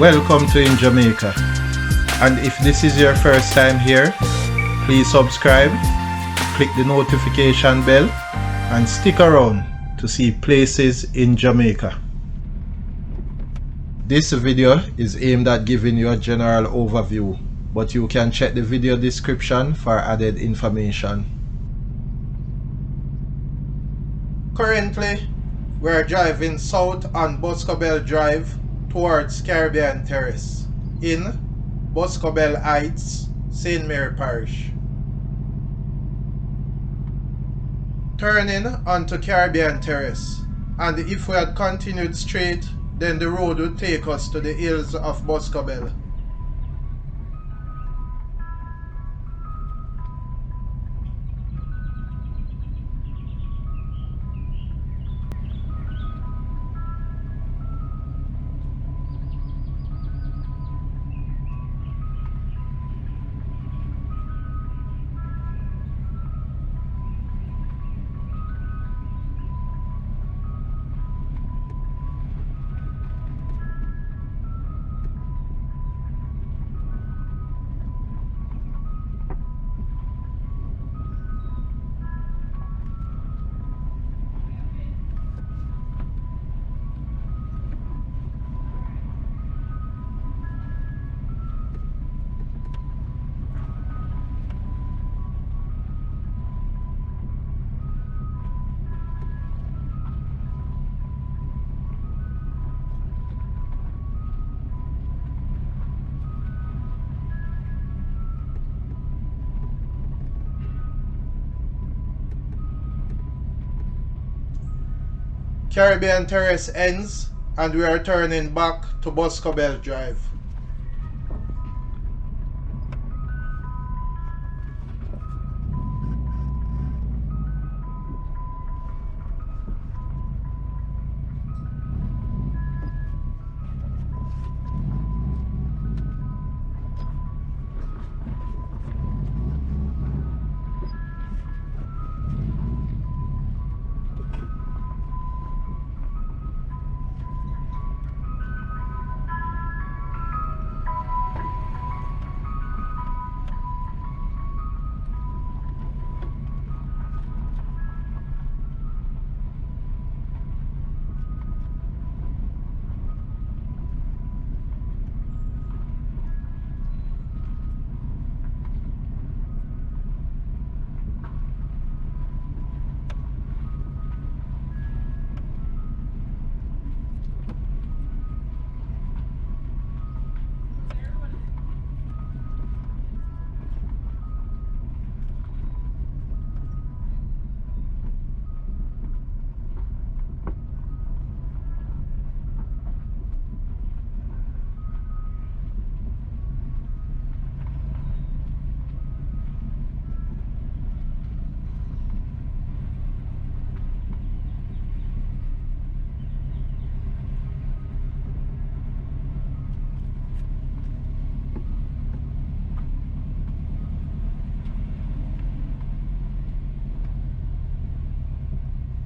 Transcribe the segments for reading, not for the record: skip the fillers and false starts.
Welcome to In Jamaica, and if this is your first time here, please subscribe, click the notification bell and stick around to see places in Jamaica. This video is aimed at giving you a general overview, but you can check the video description for added information. Currently, we are driving south on Boscobel Drive towards Caribbean Terrace in Boscobel Heights, St. Mary Parish. Turning onto Caribbean Terrace, and if we had continued straight, then the road would take us to the hills of Boscobel. Caribbean Terrace ends and we are turning back to Boscobel Drive.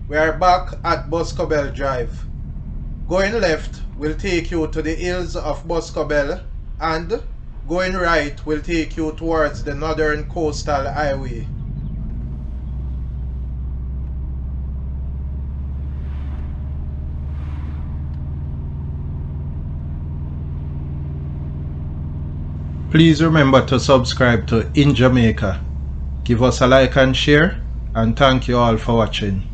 We are back at Boscobel Drive. Going left will take you to the hills of Boscobel, and going right will take you towards the Northern Coastal Highway. Please remember to subscribe to In Jamaica. Give us a like and share, and thank you all for watching.